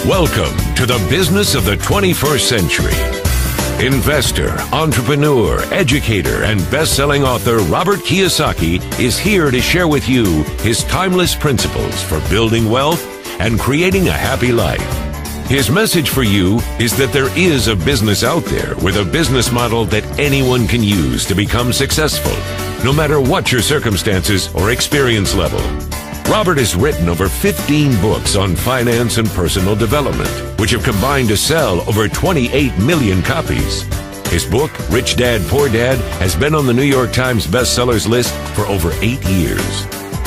Welcome to the business of the 21st century. Investor, entrepreneur, educator, and best-selling author Robert Kiyosaki is here to share with you his timeless principles for building wealth and creating a happy life. His message for you is that there is a business out there with a business model that anyone can use to become successful, no matter what your circumstances or experience level. Robert has written over 15 books on finance and personal development, which have combined to sell over 28 million copies. His book, Rich Dad, Poor Dad, has been on the New York Times bestsellers list for over 8 years.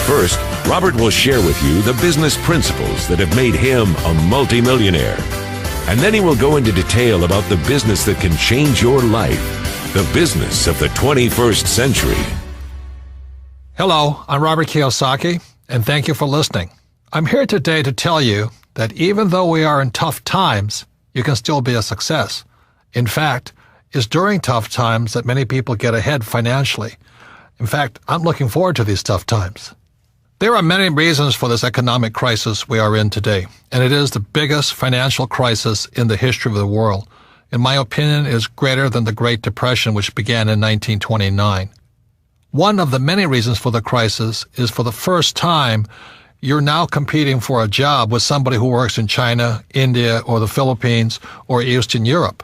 First, Robert will share with you the business principles that have made him a multimillionaire. And then he will go into detail about the business that can change your life, the business of the 21st century. Hello, I'm Robert Kiyosaki, and thank you for listening. I'm here today to tell you that even though we are in tough times, you can still be a success. In fact, it's during tough times that many people get ahead financially. In fact, I'm looking forward to these tough times. There are many reasons for this economic crisis we are in today, and it is the biggest financial crisis in the history of the world. In my opinion, it is greater than the Great Depression, which began in 1929. One of the many reasons for the crisis is for the first time, you're now competing for a job with somebody who works in China, India, or the Philippines, or Eastern Europe.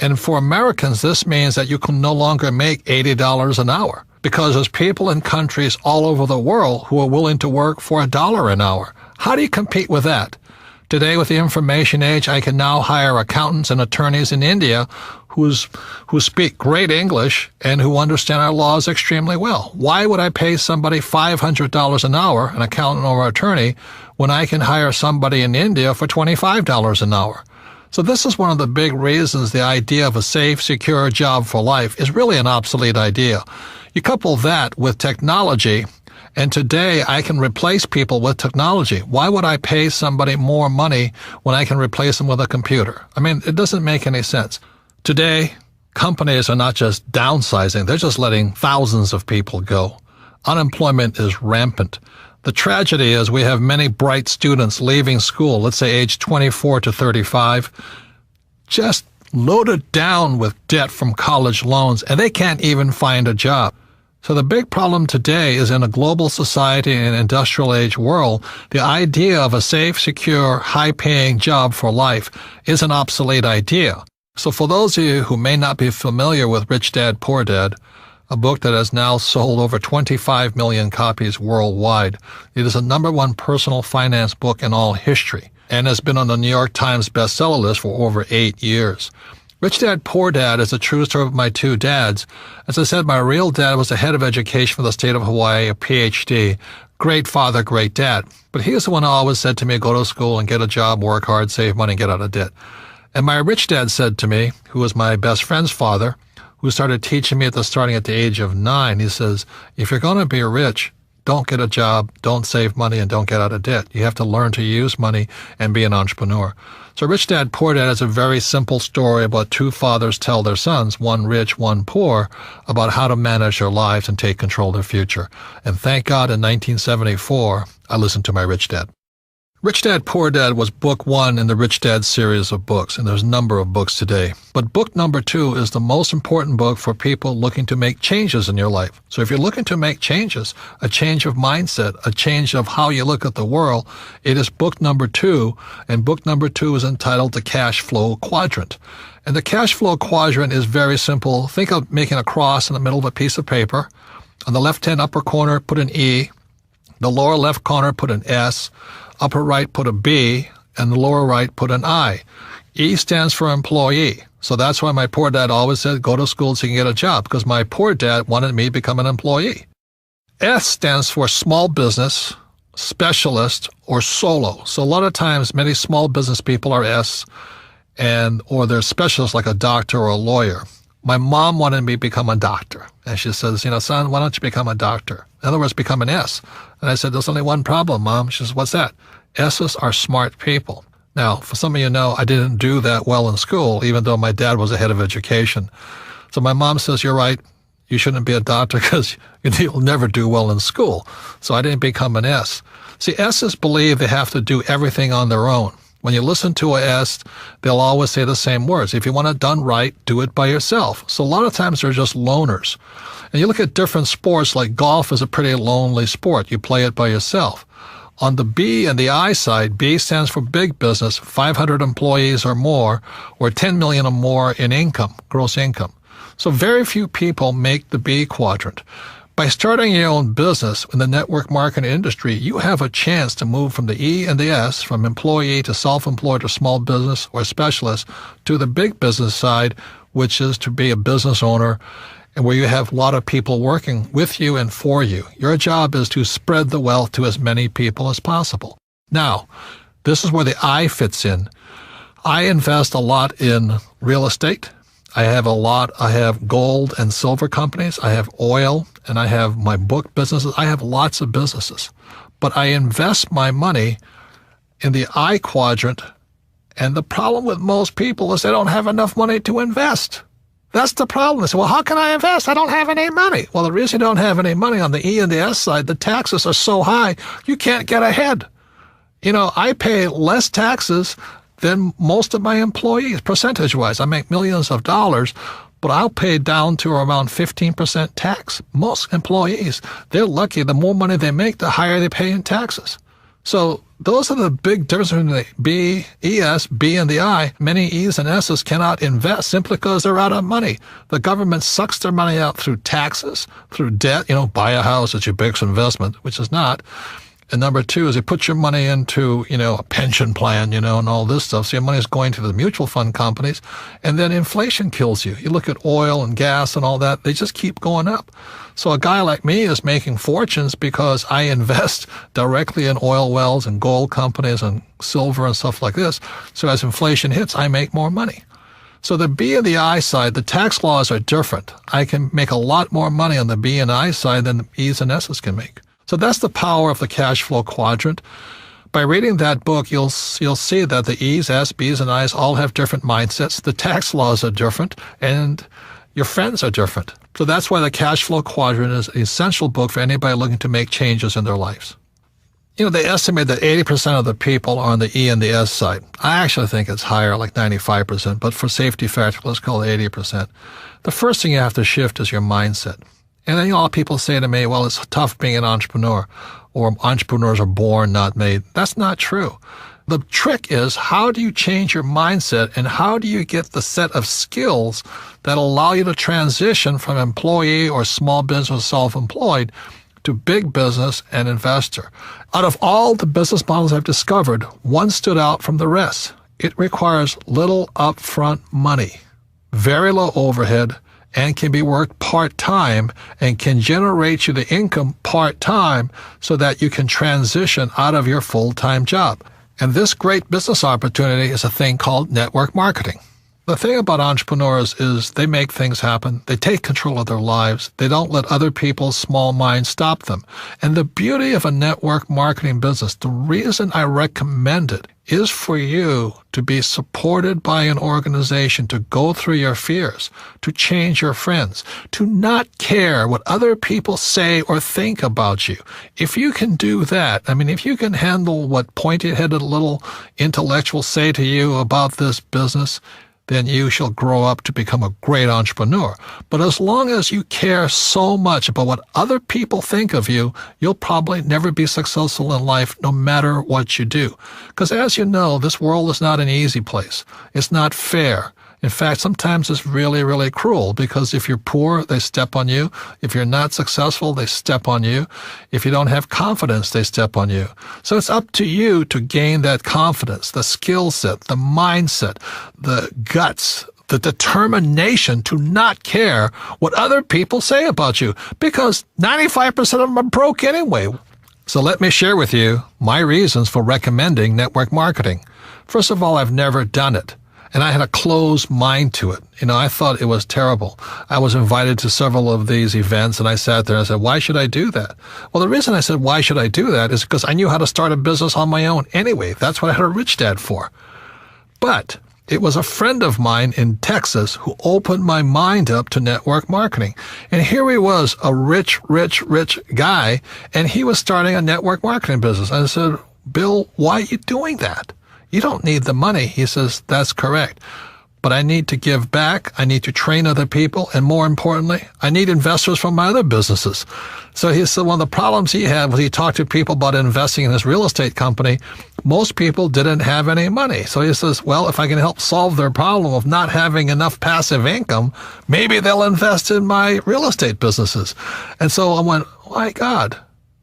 And for Americans, this means that you can no longer make $80 an hour, because there's people in countries all over the world who are willing to work for $1 an hour. How do you compete with that? Today, with the information age, I can now hire accountants and attorneys in India who speak great English and who understand our laws extremely well. Why would I pay somebody $500 an hour, an accountant or attorney, when I can hire somebody in India for $25 an hour? So this is one of the big reasons the idea of a safe, secure job for life is really an obsolete idea. You couple that with technology, and today I can replace people with technology. Why would I pay somebody more money when I can replace them with a computer? I mean, it doesn't make any sense. Today, companies are not just downsizing, they're just letting thousands of people go. Unemployment is rampant. The tragedy is we have many bright students leaving school, let's say age 24 to 35, just loaded down with debt from college loans, and they can't even find a job. So the big problem today is in a global society and industrial age world, the idea of a safe, secure, high-paying job for life is an obsolete idea. So for those of you who may not be familiar with Rich Dad, Poor Dad, a book that has now sold over 25 million copies worldwide, it is the #1 personal finance book in all history and has been on the New York Times bestseller list for over 8 years. Rich Dad, Poor Dad is a true story of my two dads. As I said, my real dad was the head of education for the state of Hawaii, a PhD. Great father, great dad. But he was the one who always said to me, go to school and get a job, work hard, save money, get out of debt. And my rich dad said to me, who was my best friend's father, who started teaching me starting at the age of 9, he says, if you're going to be rich, don't get a job, don't save money, and don't get out of debt. You have to learn to use money and be an entrepreneur. So Rich Dad, Poor Dad is a very simple story about two fathers tell their sons, one rich, one poor, about how to manage their lives and take control of their future. And thank God in 1974, I listened to my Rich Dad. Rich Dad, Poor Dad was book 1 in the Rich Dad series of books, and there's a number of books today. But book number 2 is the most important book for people looking to make changes in your life. So if you're looking to make changes, a change of mindset, a change of how you look at the world, it is book number 2, and book number 2 is entitled The Cash Flow Quadrant. And the cash flow quadrant is very simple. Think of making a cross in the middle of a piece of paper. On the left-hand upper corner, put an E. The lower left corner, put an S. Upper right, put a B, and the lower right, put an I. E stands for employee. So that's why my poor dad always said, go to school so you can get a job, because my poor dad wanted me to become an employee. S stands for small business, specialist, or solo. So a lot of times, many small business people are S, or they're specialists like a doctor or a lawyer. My mom wanted me to become a doctor. And she says, son, why don't you become a doctor? In other words, become an S. And I said, there's only one problem, Mom. She says, what's that? S's are smart people. Now, for some of you know, I didn't do that well in school, even though my dad was the head of education. So my mom says, you're right. You shouldn't be a doctor because you'll never do well in school. So I didn't become an S. See, S's believe they have to do everything on their own. When you listen to a S, they'll always say the same words. If you want it done right, do it by yourself. So a lot of times they're just loners. And you look at different sports, like golf is a pretty lonely sport. You play it by yourself. On the B and the I side, B stands for big business, 500 employees or more, or 10 million or more in income, gross income. So very few people make the B quadrant. By starting your own business in the network marketing industry, you have a chance to move from the E and the S, from employee to self-employed or small business or specialist, to the big business side, which is to be a business owner, and where you have a lot of people working with you and for you. Your job is to spread the wealth to as many people as possible. Now, this is where the I fits in. I invest a lot in real estate. I have gold and silver companies. I have oil, and I have my book businesses. I have lots of businesses. But I invest my money in the I quadrant, and the problem with most people is they don't have enough money to invest. That's the problem. They say, well, how can I invest? I don't have any money. Well, the reason you don't have any money on the E and the S side, the taxes are so high, you can't get ahead. You know, I pay less taxes than most of my employees, percentage-wise. I make millions of dollars, but I'll pay down to around 15% tax. Most employees, they're lucky. The more money they make, the higher they pay in taxes. So those are the big differences between the B, ES, B, and the I. Many E's and S's cannot invest simply because they're out of money. The government sucks their money out through taxes, through debt. You know, buy a house, it's your biggest investment, which is not. And number two is they put your money into, a pension plan, and all this stuff. So your money is going to the mutual fund companies. And then inflation kills you. You look at oil and gas and all that, they just keep going up. So a guy like me is making fortunes because I invest directly in oil wells and gold companies and silver and stuff like this. So as inflation hits, I make more money. So the B and the I side, the tax laws are different. I can make a lot more money on the B and I side than the E's and S's can make. So that's the power of the cash flow quadrant. By reading that book, you'll see that the E's, S, B's, and I's all have different mindsets. The tax laws are different, and your friends are different. So that's why the cash flow quadrant is an essential book for anybody looking to make changes in their lives. They estimate that 80% of the people are on the E and the S side. I actually think it's higher, like 95%, but for safety factor, let's call it 80%. The first thing you have to shift is your mindset. And then, a lot of people say to me, well, it's tough being an entrepreneur, or entrepreneurs are born, not made. That's not true. The trick is, how do you change your mindset, and how do you get the set of skills that allow you to transition from employee or small business self-employed to big business and investor? Out of all the business models I've discovered, one stood out from the rest. It requires little upfront money, very low overhead, and can be worked part-time and can generate you the income part-time so that you can transition out of your full-time job. And this great business opportunity is a thing called network marketing. The thing about entrepreneurs is they make things happen. They take control of their lives. They don't let other people's small minds stop them. And the beauty of a network marketing business, the reason I recommend it, is for you to be supported by an organization, to go through your fears, to change your friends, to not care what other people say or think about you. If you can do that, if you can handle what pointy-headed little intellectuals say to you about this business, then you shall grow up to become a great entrepreneur. But as long as you care so much about what other people think of you, you'll probably never be successful in life no matter what you do. Because as you know, this world is not an easy place. It's not fair. In fact, sometimes it's really, really cruel, because if you're poor, they step on you. If you're not successful, they step on you. If you don't have confidence, they step on you. So it's up to you to gain that confidence, the skill set, the mindset, the guts, the determination to not care what other people say about you, because 95% of them are broke anyway. So let me share with you my reasons for recommending network marketing. First of all, I've never done it. And I had a closed mind to it. I thought it was terrible. I was invited to several of these events, and I sat there and I said, why should I do that? Well, the reason I said, why should I do that, is because I knew how to start a business on my own anyway. That's what I had a rich dad for. But it was a friend of mine in Texas who opened my mind up to network marketing. And here he was, a rich guy, and he was starting a network marketing business. And I said, Bill, why are you doing that? You don't need the money. He says, that's correct. But I need to give back. I need to train other people. And more importantly, I need investors from my other businesses. So he said one of the problems he had was he talked to people about investing in his real estate company. Most people didn't have any money. So he says, well, if I can help solve their problem of not having enough passive income, maybe they'll invest in my real estate businesses. And so I went, my God,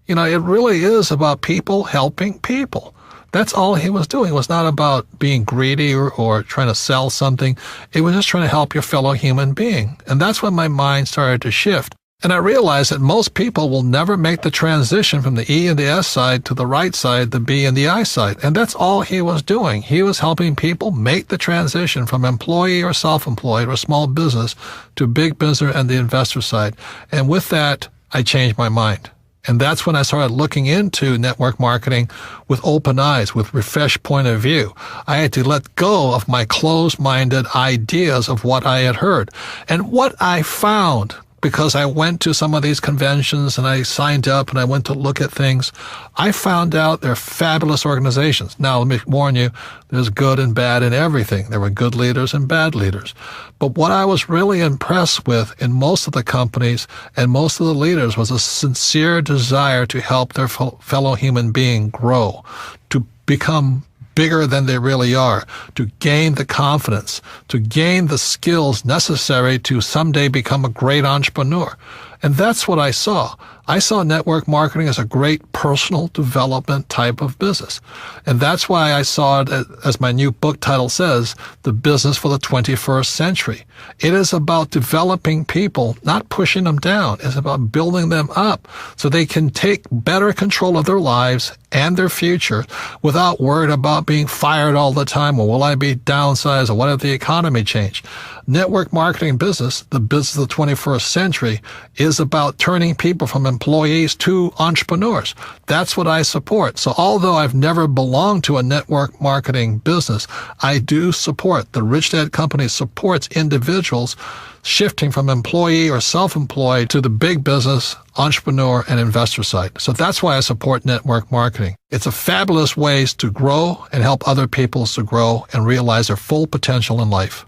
it really is about people helping people. That's all he was doing. It was not about being greedy or trying to sell something. It was just trying to help your fellow human being. And that's when my mind started to shift. And I realized that most people will never make the transition from the E and the S side to the right side, the B and the I side. And that's all he was doing. He was helping people make the transition from employee or self-employed or small business to big business and the investor side. And with that, I changed my mind. And that's when I started looking into network marketing with open eyes, with refreshed point of view. I had to let go of my closed-minded ideas of what I had heard. And what I found, because I went to some of these conventions and I signed up and I went to look at things, I found out they're fabulous organizations. Now, let me warn you, there's good and bad in everything. There were good leaders and bad leaders. But what I was really impressed with in most of the companies and most of the leaders was a sincere desire to help their fellow human being grow, to become bigger than they really are, to gain the confidence, to gain the skills necessary to someday become a great entrepreneur. And that's what I saw. I saw network marketing as a great personal development type of business. And that's why I saw it, as my new book title says, The Business for the 21st Century. It is about developing people, not pushing them down. It's about building them up so they can take better control of their lives and their future without worried about being fired all the time, or will I be downsized, or what if the economy changed? Network marketing business, the business of the 21st century, is about turning people from employees to entrepreneurs. That's what I support. So although I've never belonged to a network marketing business, I do support. The Rich Dad Company supports individuals shifting from employee or self-employed to the big business, entrepreneur, and investor side. So that's why I support network marketing. It's a fabulous way to grow and help other people to grow and realize their full potential in life.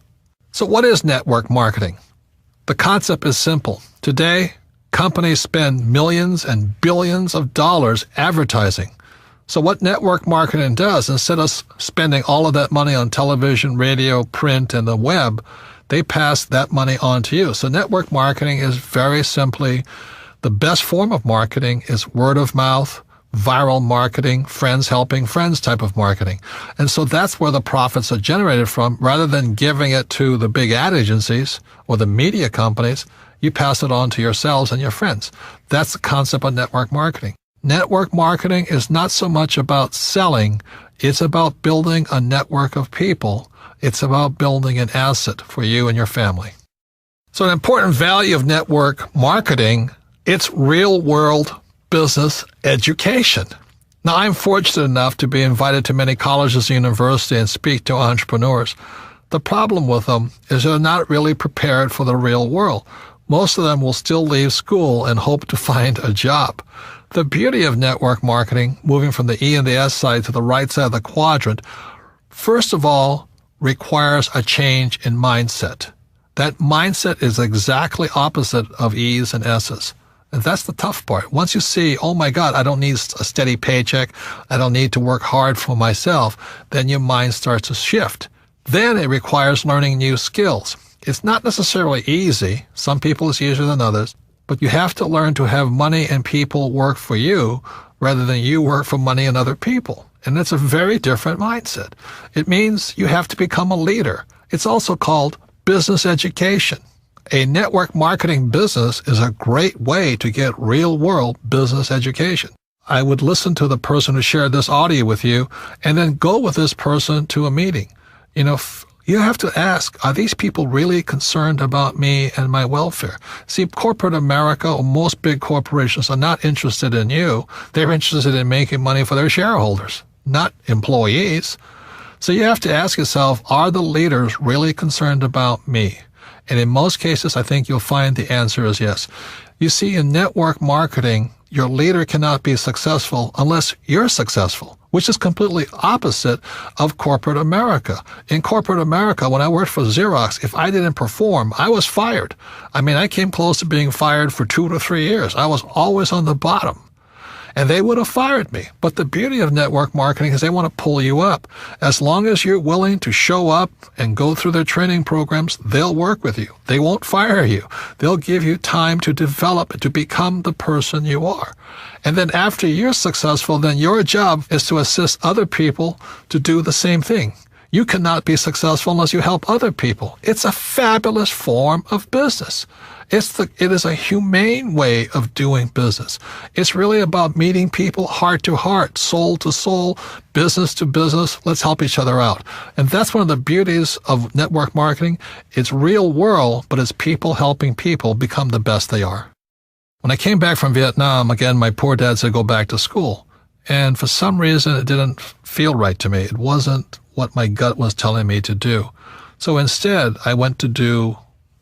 So what is network marketing? The concept is simple. Today, companies spend millions and billions of dollars advertising. So what network marketing does, instead of spending all of that money on television, radio, print, and the web, they pass that money on to you. So network marketing is very simply the best form of marketing is word of mouth, viral marketing, friends helping friends type of marketing. And so that's where the profits are generated from. Rather than giving it to the big ad agencies or the media companies, you pass it on to yourselves and your friends. That's the concept of network marketing. Network marketing is not so much about selling. It's about building a network of people. It's about building an asset for you and your family. So an important value of network marketing, it's real-world business education. Now, I'm fortunate enough to be invited to many colleges and universities and speak to entrepreneurs. The problem with them is they're not really prepared for the real world. Most of them will still leave school and hope to find a job. The beauty of network marketing, moving from the E and the S side to the right side of the quadrant, first of all, requires a change in mindset. That mindset is exactly opposite of E's and S's. And that's the tough part. Once you see, oh my God, I don't need a steady paycheck, I don't need to work hard for myself, then your mind starts to shift. Then it requires learning new skills. It's not necessarily easy. Some people it's easier than others. But you have to learn to have money and people work for you rather than you work for money and other people. And it's a very different mindset. It means you have to become a leader. It's also called business education. A network marketing business is a great way to get real-world business education. I would listen to the person who shared this audio with you and then go with this person to a meeting. You have to ask, are these people really concerned about me and my welfare? See, corporate America or most big corporations are not interested in you. They're interested in making money for their shareholders, not employees. So you have to ask yourself, are the leaders really concerned about me? And in most cases, I think you'll find the answer is yes. You see, in network marketing, your leader cannot be successful unless you're successful. which is completely opposite of corporate America. In corporate America, when I worked for Xerox, if I didn't perform, I was fired. I mean, I came close to being fired for 2 to 3 years. I was always on the bottom. And they would have fired me. But the beauty of network marketing is they want to pull you up. As long as you're willing to show up and go through their training programs, they'll work with you. They won't fire you. They'll give you time to develop, to become the person you are. And then after you're successful, then your job is to assist other people to do the same thing. You cannot be successful unless you help other people. It's a fabulous form of business. It is a humane way of doing business. It's really about meeting people heart to heart, soul to soul, business to business. Let's help each other out. And that's one of the beauties of network marketing. It's real world, but it's people helping people become the best they are. When I came back from Vietnam, again, my poor dad said, go back to school. And for some reason, it didn't feel right to me. It wasn't what my gut was telling me to do. So instead, I went to do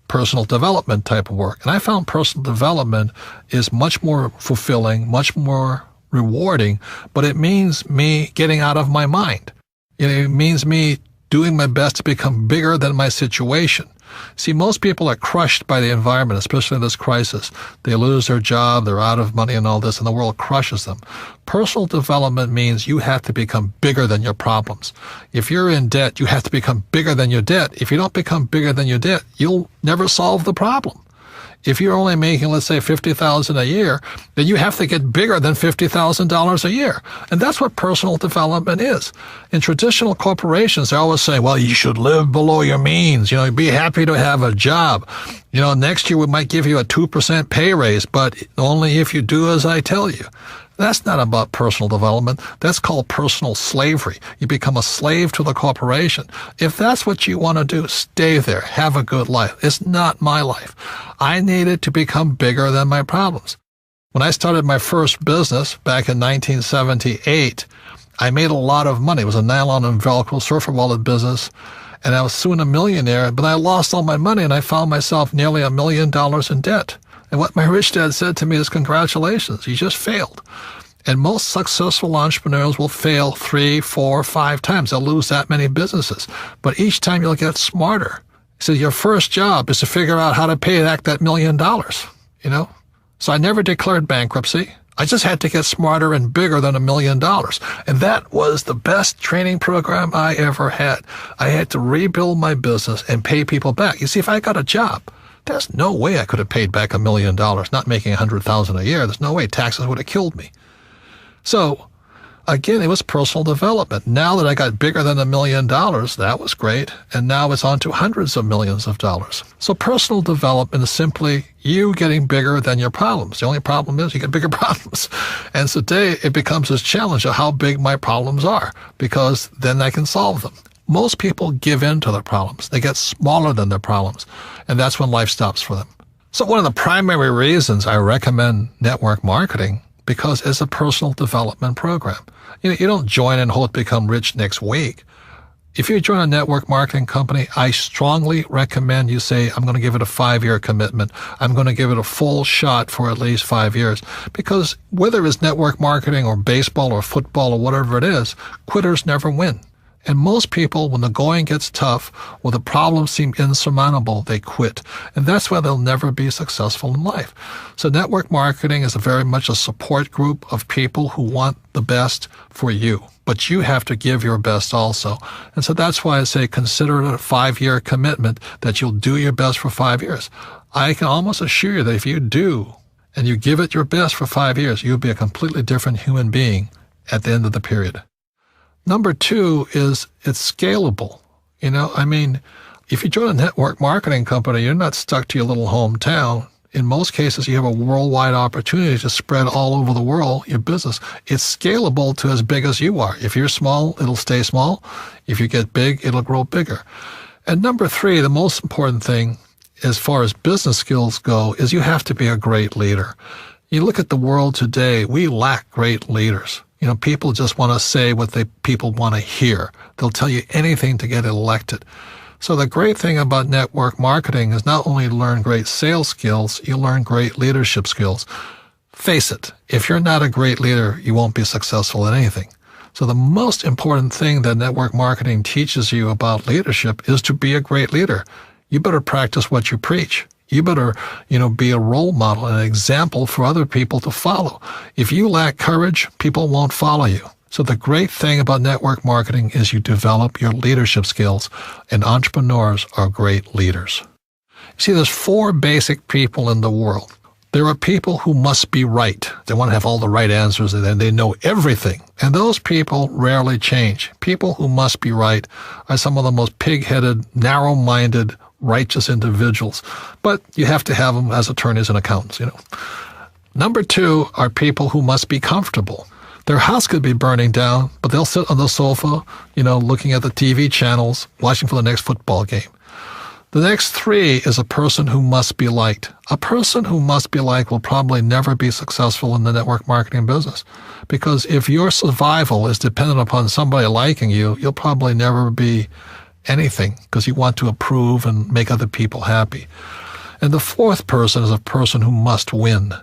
personal development type of work. And I found personal development is much more fulfilling, much more rewarding, but it means me getting out of my mind. It means me doing my best to become bigger than my situation. See, most people are crushed by the environment, especially in this crisis. They lose their job, they're out of money and all this, and the world crushes them. Personal development means you have to become bigger than your problems. If you're in debt, you have to become bigger than your debt. If you don't become bigger than your debt, you'll never solve the problem. If you're only making, let's say, $50,000 a year, then you have to get bigger than $50,000 a year. And that's what personal development is. In traditional corporations, they always say, well, you should live below your means. Be happy to have a job. Next year we might give you a 2% pay raise, but only if you do as I tell you. That's not about personal development. That's called personal slavery. You become a slave to the corporation. If that's what you want to do, stay there. Have a good life. It's not my life. I needed to become bigger than my problems. When I started my first business back in 1978, I made a lot of money. It was a nylon and Velcro surfer wallet business, and I was soon a millionaire, but I lost all my money, and I found myself nearly $1 million in debt. And what my rich dad said to me is, congratulations, you just failed. And most successful entrepreneurs will fail 3, 4, 5 times. They'll lose that many businesses. But each time you'll get smarter. He said, your first job is to figure out how to pay back that $1 million, So I never declared bankruptcy. I just had to get smarter and bigger than $1 million. And that was the best training program I ever had. I had to rebuild my business and pay people back. You see, if I got a job, there's no way I could have paid back $1 million, not making $100,000 a year. There's no way. Taxes would have killed me. So, again, it was personal development. Now that I got bigger than $1 million, that was great. And now it's on to hundreds of millions of dollars. So personal development is simply you getting bigger than your problems. The only problem is you get bigger problems. And today it becomes this challenge of how big my problems are, because then I can solve them. Most people give in to their problems. They get smaller than their problems. And that's when life stops for them. So one of the primary reasons I recommend network marketing, because it's a personal development program. You don't join and hope to become rich next week. If you join a network marketing company, I strongly recommend you say, I'm going to give it a 5-year commitment. I'm going to give it a full shot for at least 5 years. Because whether it's network marketing or baseball or football or whatever it is, quitters never win. And most people, when the going gets tough or the problems seem insurmountable, they quit. And that's why they'll never be successful in life. So network marketing is very much a support group of people who want the best for you. But you have to give your best also. And so that's why I say consider it a 5-year commitment that you'll do your best for 5 years. I can almost assure you that if you do and you give it your best for 5 years, you'll be a completely different human being at the end of the period. Number 2 is it's scalable. If you join a network marketing company, you're not stuck to your little hometown. In most cases, you have a worldwide opportunity to spread all over the world your business. It's scalable to as big as you are. If you're small, it'll stay small. If you get big, it'll grow bigger. And number 3, the most important thing as far as business skills go is you have to be a great leader. You look at the world today, we lack great leaders. People just want to say what people want to hear. They'll tell you anything to get elected. So the great thing about network marketing is not only learn great sales skills, you learn great leadership skills. Face it, if you're not a great leader, you won't be successful in anything. So the most important thing that network marketing teaches you about leadership is to be a great leader. You better practice what you preach. You better, be a role model, an example for other people to follow. If you lack courage, people won't follow you. So the great thing about network marketing is you develop your leadership skills, and entrepreneurs are great leaders. See, there's 4 basic people in the world. There are people who must be right. They want to have all the right answers, and they know everything. And those people rarely change. People who must be right are some of the most pig-headed, narrow-minded, righteous individuals. But you have to have them as attorneys and accountants, Number 2 are people who must be comfortable. Their house could be burning down, but they'll sit on the sofa, looking at the TV channels, watching for the next football game. The next 3 is a person who must be liked. A person who must be liked will probably never be successful in the network marketing business, because if your survival is dependent upon somebody liking you, you'll probably never be anything, because you want to approve and make other people happy. And the 4th person is a person who must win.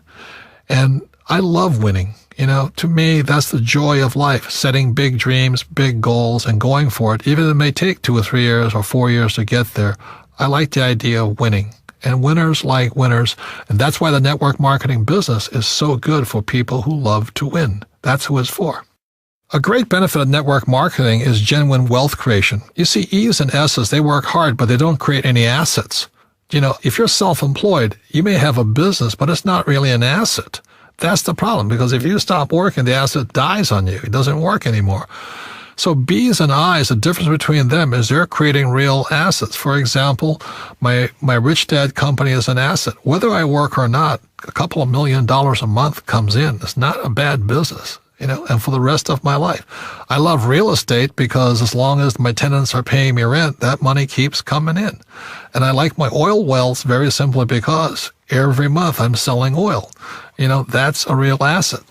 And I love winning. To me, that's the joy of life, setting big dreams, big goals, and going for it, even if it may take 2 or 3 years or 4 years to get there. I like the idea of winning, and winners like winners, and that's why the network marketing business is so good for people who love to win. That's who it's for. A great benefit of network marketing is genuine wealth creation. You see, E's and S's, they work hard, but they don't create any assets. If you're self-employed, you may have a business, but it's not really an asset. That's the problem, because if you stop working, the asset dies on you. It doesn't work anymore. So B's and I's, the difference between them is they're creating real assets. For example, my Rich Dad company is an asset. Whether I work or not, a couple of $1 million a month comes in. It's not a bad business, and for the rest of my life. I love real estate because as long as my tenants are paying me rent, that money keeps coming in. And I like my oil wells very simply because every month I'm selling oil. That's a real asset.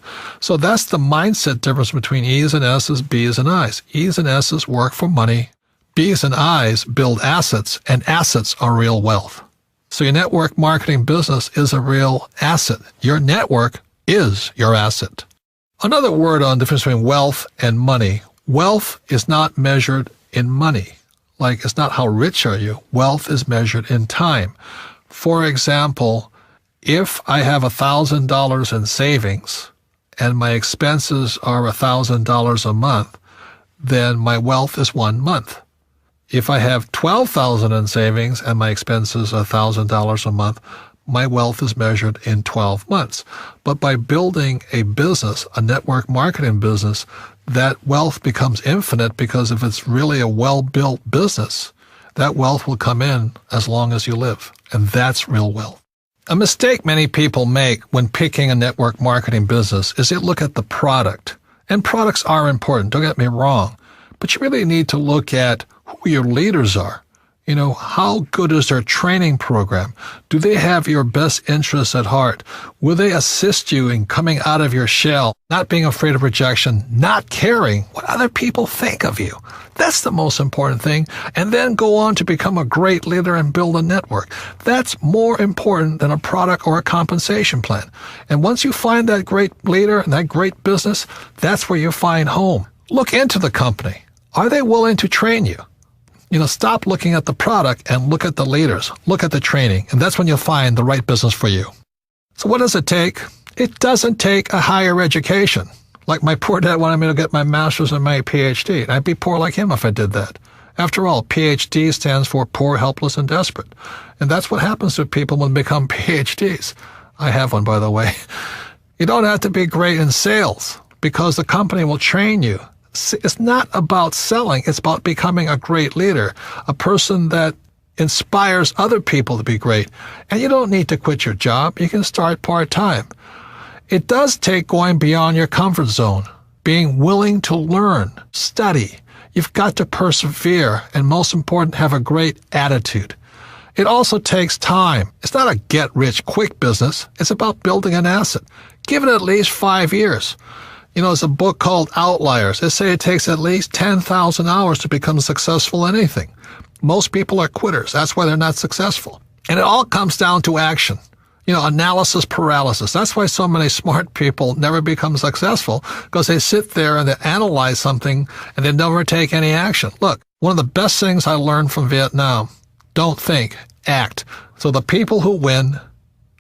So that's the mindset difference between E's and S's, B's and I's. E's and S's work for money. B's and I's build assets, and assets are real wealth. So your network marketing business is a real asset. Your network is your asset. Another word on the difference between wealth and money. Wealth is not measured in money. Like, it's not how rich are you. Wealth is measured in time. For example, if I have $1,000 in savings and my expenses are $1,000 a month, then my wealth is 1 month. If I have $12,000 in savings and my expenses are $1,000 a month, my wealth is measured in 12 months. But by building a business, a network marketing business, that wealth becomes infinite, because if it's really a well-built business, that wealth will come in as long as you live. And that's real wealth. A mistake many people make when picking a network marketing business is they look at the product. And products are important, don't get me wrong. But you really need to look at who your leaders are. How good is their training program? Do they have your best interests at heart? Will they assist you in coming out of your shell, not being afraid of rejection, not caring what other people think of you? That's the most important thing. And then go on to become a great leader and build a network. That's more important than a product or a compensation plan. And once you find that great leader and that great business, that's where you find home. Look into the company. Are they willing to train you? Stop looking at the product and look at the leaders. Look at the training, and that's when you'll find the right business for you. So what does it take? It doesn't take a higher education. Like my poor dad wanted me to get my master's and my PhD, and I'd be poor like him if I did that. After all, PhD stands for poor, helpless, and desperate. And that's what happens to people when they become PhDs. I have one, by the way. You don't have to be great in sales, because the company will train you. It's not about selling. It's about becoming a great leader, a person that inspires other people to be great. And you don't need to quit your job. You can start part-time. It does take going beyond your comfort zone, being willing to learn, study. You've got to persevere, and most important, have a great attitude. It also takes time. It's not a get-rich-quick business. It's about building an asset. Give it at least 5 years. There's a book called Outliers. They say it takes at least 10,000 hours to become successful in anything. Most people are quitters. That's why they're not successful. And it all comes down to action. Analysis paralysis. That's why so many smart people never become successful, because they sit there and they analyze something and they never take any action. Look, one of the best things I learned from Vietnam, don't think, act. So the people who win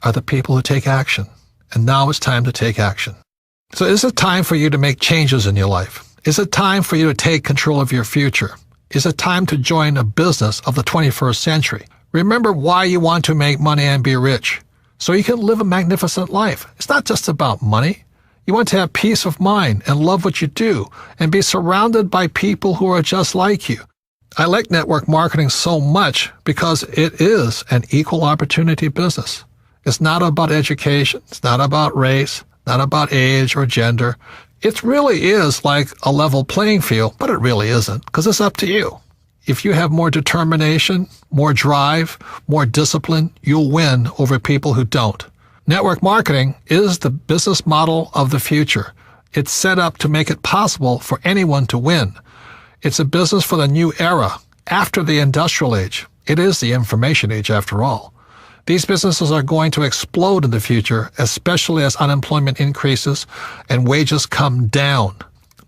are the people who take action. And now it's time to take action. So is it time for you to make changes in your life? Is it time for you to take control of your future? Is it time to join a business of the 21st century? Remember why you want to make money and be rich, so you can live a magnificent life. It's not just about money. You want to have peace of mind and love what you do and be surrounded by people who are just like you. I like network marketing so much because it is an equal opportunity business. It's not about education. It's not about race, not about age or gender. It really is like a level playing field, but it really isn't, because it's up to you. If you have more determination, more drive, more discipline, you'll win over people who don't. Network marketing is the business model of the future. It's set up to make it possible for anyone to win. It's a business for the new era, after the industrial age. It is the information age, after all. These businesses are going to explode in the future, especially as unemployment increases and wages come down.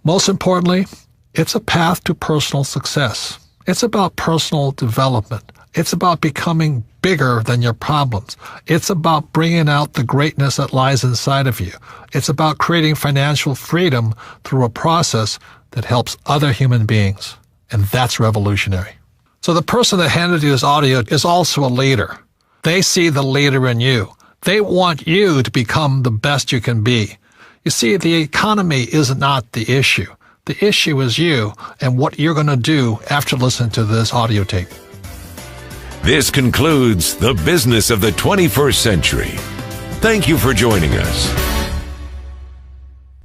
Most importantly, it's a path to personal success. It's about personal development. It's about becoming bigger than your problems. It's about bringing out the greatness that lies inside of you. It's about creating financial freedom through a process that helps other human beings. And that's revolutionary. So the person that handed you this audio is also a leader. They see the leader in you. They want you to become the best you can be. You see, the economy is not the issue. The issue is you and what you're going to do after listening to this audio tape. This concludes The Business of the 21st Century. Thank you for joining us.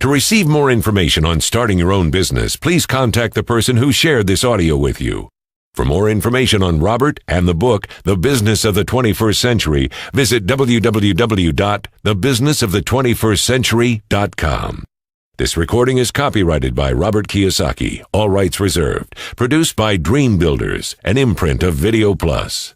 To receive more information on starting your own business, please contact the person who shared this audio with you. For more information on Robert and the book, The Business of the 21st Century, visit www.thebusinessofthe21stcentury.com. This recording is copyrighted by Robert Kiyosaki, all rights reserved. Produced by Dream Builders, an imprint of Video Plus.